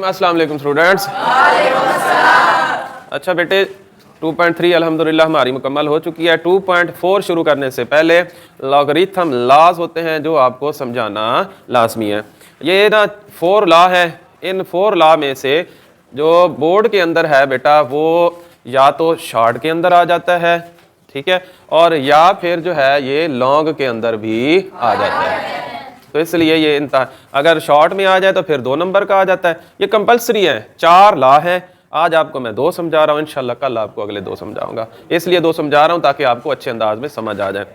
रहीम। अस्सलाम वालेकुम स्टूडेंट्स। अच्छा बेटे 2.3 अल्हम्दुलिल्लाह हमारी मुकम्मल हो चुकी है। 2.4 शुरू करने से पहले लॉगरिथम लॉज होते हैं जो आपको समझाना लाजमी है। ये ना 4 लॉ है। इन 4 लॉ में से जो बोर्ड के अंदर है बेटा वो या तो शॉर्ट के अंदर आ जाता है, ठीक है, और या फिर जो है ये लॉन्ग के अंदर भी आ जाता है। तो इसलिए ये अगर शॉर्ट में आ जाए तो फिर 2 नंबर का आ जाता है। ये कंपलसरी है। 4 लॉ है। आज आपको मैं 2 समझा रहा हूँ, इंशाल्लाह कल आपको अगले 2 समझाऊंगा। इसलिए 2 समझा रहा हूँ ताकि आपको अच्छे अंदाज में समझ आ जाए।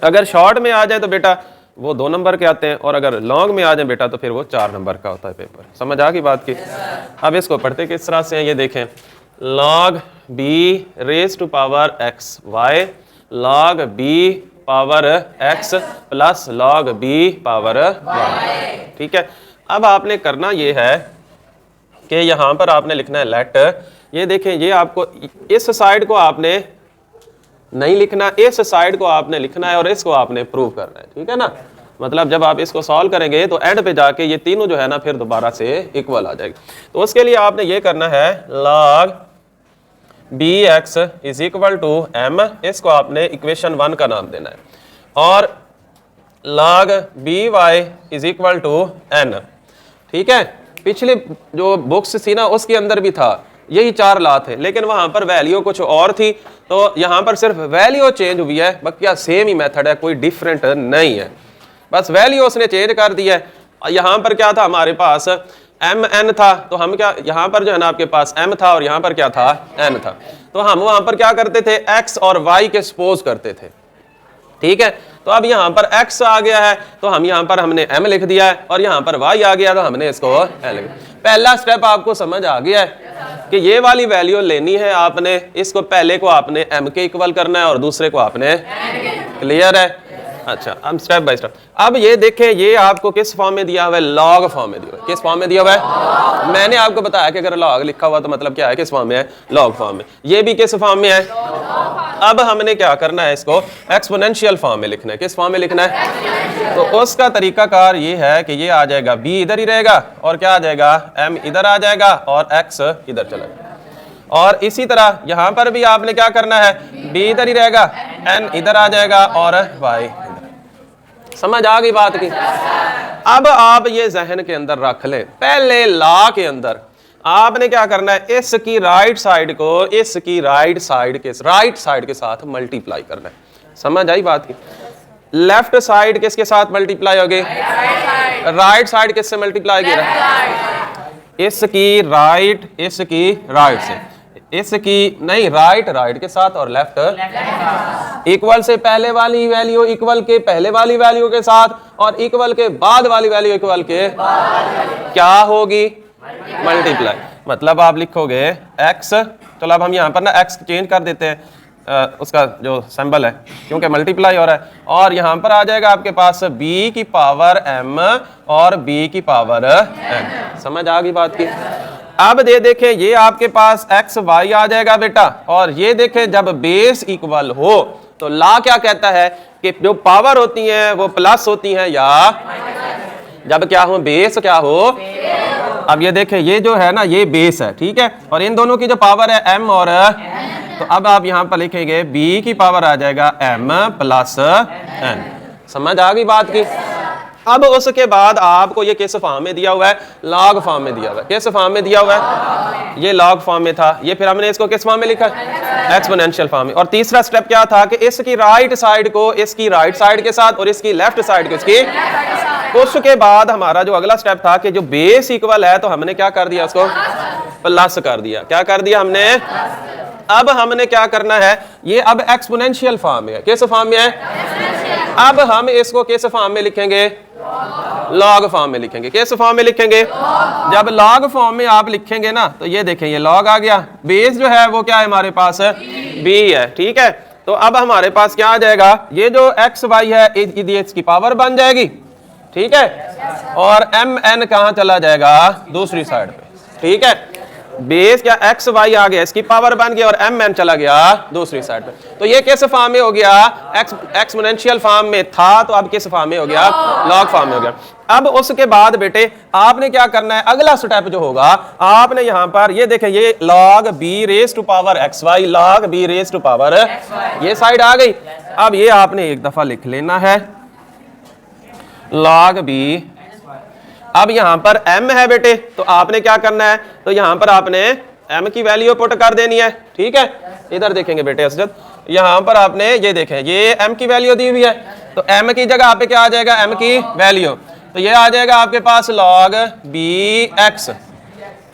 अगर शॉर्ट में आ जाए तो बेटा वो 2 नंबर के आते हैं, और अगर लॉन्ग में आ जाए बेटा तो फिर वो 4 नंबर का होता है पेपर। समझ आ गई बात की? अब इसको पढ़ते किस तरह से हैं ये देखें। log b raise to power x y log b power x plus log b power y, ठीक है। अब आपने करना ये है कि यहाँ पर आपने लिखना है लेट। ये देखें, ये आपको इस साइड को आपने नहीं लिखना, इस साइड को आपने लिखना है और इसको आपने प्रूव करना है, ठीक है ना। मतलब जब आप इसको सॉल्व करेंगे तो एंड पे जाके ये तीनों जो है ना फिर दोबारा से इक्वल आ जाएगी। तो उसके लिए आपने ये करना है log bx is equal to m, इसको आपने इक्वेशन 1 का नाम देना है, और log by is equal to n, ठीक है। पिछले जो बुक्स थी ना उसके अंदर भी था, यही 4 लॉ थे, लेकिन वहां पर वैल्यू कुछ और थी, तो यहां पर सिर्फ वैल्यू चेंज हुई है, बाकी सेम ही मेथड है, कोई डिफरेंट नहीं है, बस वैल्यू उसने चेंज कर दी है। यहां पर क्या था हमारे पास एम एन था, तो हम क्या यहाँ पर जो है ना आपके पास m था और यहाँ पर क्या था n था, तो हम वहां पर क्या करते थे x और y के सपोज करते थे, ठीक है। तो अब यहाँ पर x आ गया है तो हम यहाँ पर हमने m लिख दिया है, और यहाँ पर y आ गया तो हमने इसको l लिख दिया। पहला स्टेप आपको समझ आ गया है कि ये वाली वैल्यू लेनी है आपने, इसको पहले को आपने m के इक्वल करना है और दूसरे को आपने, क्लियर है? अच्छा, अब स्टेप बाय स्टेप। अब ये देखें, ये आपको किस फॉर्म में दिया हुआ है? लॉग फॉर्म में दिया हुआ है। किस फॉर्म में दिया हुआ है? मैंने आपको बताया कि अगर लॉग लिखा हुआ तो मतलब क्या है, किस फॉर्म में है? लॉग फॉर्म में। ये भी किस फॉर्म में है? अब हमने क्या करना है, इसको एक्सपोनेंशियल फॉर्म में लिखना है। किस फॉर्म में लिखना है? तो उसका तरीकाकार ये है कि ये आ जाएगा b इधर ही रहेगा, और क्या आ जाएगा m इधर आ जाएगा, और x इधर चला जाएगा। और इसी तरह यहां पर भी आपने क्या करना है, b इधर ही रहेगा, n इधर आ जाएगा, और y इधर। समझ आ गई बात की? अब आप ये जहन के अंदर रख ले, पहले लॉ के अंदर आपने क्या करना है, इसकी राइट साइड को इसकी राइट साइड के साथ मल्टीप्लाई करना है। समझ आई बात की? लेफ्ट साइड किसके साथ मल्टीप्लाई होगी? राइट साइड किससे मल्टीप्लाई होगी? इसकी राइट से, इसकी नहीं राइट के साथ, और लेफ्ट इक्वल से पहले वाली वैल्यू इक्वल के पहले वाली वैल्यू के साथ, और इक्वल के बाद वाली वैल्यू इक्वल के क्या होगी? मल्टीप्लाई। मतलब आप लिखोगे x, चलो अब हम यहाँ पर ना x चेंज कर देते हैं, उसका जो सिंबल है, क्योंकि मल्टीप्लाई हो रहा है, और यहाँ पर आ जाएगा आपके पास b की पावर m और b की पावर n। समझ आ गई बात की? अब देखें, ये आपके पास x y आ जाएगा बेटा, और ये देखें जब बेस इक्वल हो तो लॉ क्या कहता है कि जो पावर होती है वो प्लस होती है, या जब क्या हो, बेस क्या हो। अब ये देखें, ये जो है ना ये बेस है, ठीक है, और इन दोनों की जो पावर है m और तो अब आप यहाँ पर लिखेंगे b की पावर आ जाएगा m प्लस n। समझ आ गई बात की? अब उसके बाद आपको ये किस फॉर्म में दिया हुआ है? लॉग फॉर्म में दिया हुआ है। किस फॉर्म में दिया हुआ है? ये लॉग फॉर्म में था, ये फिर हमने इसको किस फॉर्म में लिखा? एक्सपोनेंशियल फॉर्म में। और तीसरा स्टेप क्या था कि इसकी राइट साइड को इसकी राइट साइड के साथ, और इसकी लेफ्ट साइड को इसकी। उसके बाद हमारा जो अगला स्टेप था कि जो बेस इक्वल है तो हमने क्या कर दिया, उसको प्लस कर दिया। क्या कर दिया हमने? अब हमने क्या करना है, ये अब एक्सपोनेंशियल फॉर्म में है। किस फॉर्म में है? अब हम इसको किस फॉर्म में लिखेंगे? लॉग फॉर्म में लिखेंगे। किस फॉर्म में लिखेंगे? जब लॉग फॉर्म में आप लिखेंगे ना तो ये देखें, ये लॉग आ गया, बेस जो है वो क्या है हमारे पास? b है, ठीक है। तो अब हमारे पास क्या आ जाएगा, ये जो x y है इसकी पावर बन जाएगी, ठीक है, और m n कहाँ चला जाएगा? दूसरी साइड पे, ठीक है। बेस क्या एक्स वाई आ गया, इसकी पावर बन गया और एम एन चला गया दूसरी साइड पे। तो ये किस फॉर्म में हो गया, एक्सपोनेंशियल फॉर्म में था, तो अब किस फॉर्म में हो गया, लॉग फॉर्म में हो गया। अब उसके बाद बेटे आपने क्या करना है, अगला स्टेप जो होगा आपने यहां पर ये देखें, ये log b raise to power x y, log b raise to power ये साइड आ गई। अब ये आपने एक दफा लिख लेना है log b। अब यहां पर m है बेटे, तो आपने क्या करना है, तो यहां पर आपने m की वैल्यू पुट कर देनी है, ठीक है। इधर देखेंगे बेटे असजद, यहां पर आपने ये देखें, ये m की वैल्यू दी हुई है, तो m की जगह आप पे क्या आ जाएगा, m की वैल्यू, तो ये आ जाएगा आपके पास log bx,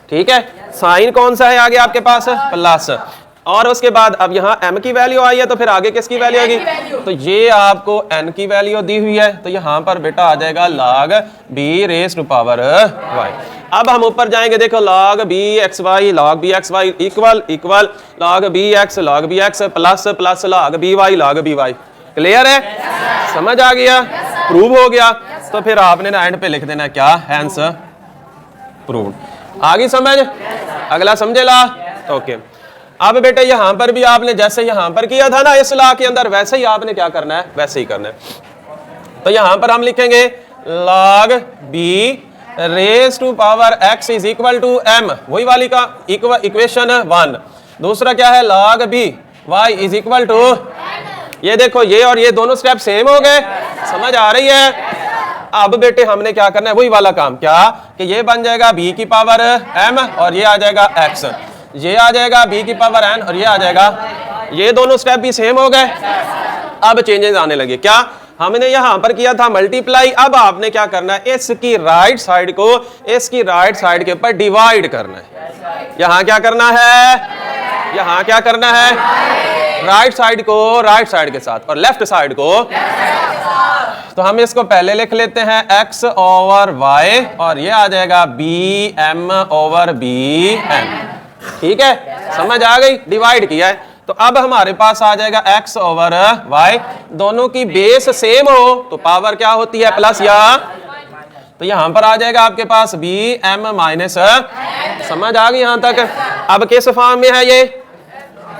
ठीक है। साइन कौन सा है आगे आपके पास, प्लस, और उसके बाद अब यहाँ m की वैल्यू आई है, तो फिर आगे किसकी वैल्यू आएगी, तो ये आपको n की वैल्यू दी हुई है, तो यहाँ पर बेटा आ जाएगा log b raise to power y। अब हम ऊपर जाएंगे, देखो log bxy, log bxy equal log bx plus plus log by, clear है, समझ आ गया, प्रूव हो गया। तो फिर आपने ना एंड पे लिख देना क्या, हैंस प्रूव्ड। आगे समझ, अगला समझे ला, ओके। अब बेटे यहां पर भी आपने जैसे यहां पर किया था ना इस लॉ के अंदर, वैसे ही आपने क्या करना है, वैसे ही करना है। तो यहां पर हम लिखेंगे log b raise to power x is equal to m, वही वाली का इक्वेशन 1। दूसरा क्या है, log b y is equal to, ये देखो ये और ये दोनों स्टेप सेम हो गए, समझ आ रही है। अब बेटे हमने क्या करना है, वही वाला काम, क्या कि ये बन जाएगा b की पावर m और ये आ जाएगा x, ये आ जाएगा b की पावर n और ये आ जाएगा, ये दोनों स्टेप भी सेम हो गए। अब चेंजेस आने लगे, क्या हमने यहां पर किया था मल्टीप्लाई, अब आपने क्या करना है, इसकी राइट साइड को इसकी राइट साइड के ऊपर डिवाइड करना है। यहां क्या करना है, यहां क्या करना है, राइट साइड को राइट साइड के साथ और लेफ्ट साइड को, तो हम इसको पहले लिख लेते हैं x ओवर y और ये आ जाएगा bm ओवर bn, ठीक है, समझ आ गई, डिवाइड किया है। तो अब हमारे पास आ जाएगा x ओवर y, दोनों की बेस सेम हो तो पावर क्या होती है, प्लस, या तो यहां पर आ जाएगा आपके पास bm माइनस, समझ आ गई यहां तक। अब किस फॉर्म में है, ये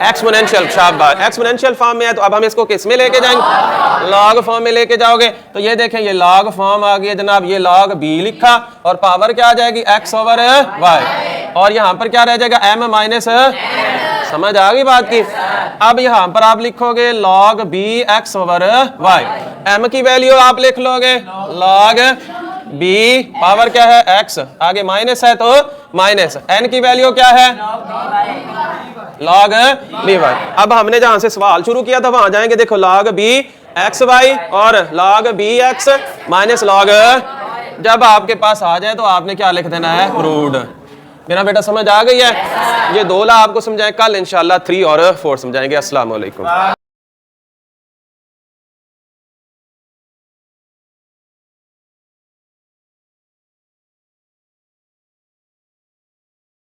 एक्सपोनेंशियल, शाबाश, एक्सपोनेंशियल फॉर्म में है, तो अब हम इसको किस में लेके जाएंगे, लॉग फॉर्म में लेके जाओगे। तो ये देखें, ये लॉग फॉर्म आ गया जनाब, ये log b लिखा और पावर क्या आ जाएगी, x ओवर y, और यहाँ पर क्या रह जाएगा, m माइनस, समझ आ गई बात की। अब यहाँ पर आप लिखोगे log b x over y, m की वैल्यू आप लिख लोगे log b, पावर क्या है x, आगे माइनस है तो माइनस, n की वैल्यू क्या है log b y। अब हमने जहां से सवाल शुरू किया था वहां जाएंगे, देखो log b x y और log b x minus log, जब आपके पास आ जाए तो आपने क्या लिख देना है, प्रूव्ड। मेरा बेटा समझ आ गई है, ये 2 ला आपको समझाएं, कल इंशाल्लाह 3 और 4 समझाएंगे। अस्सलाम वालेकुम।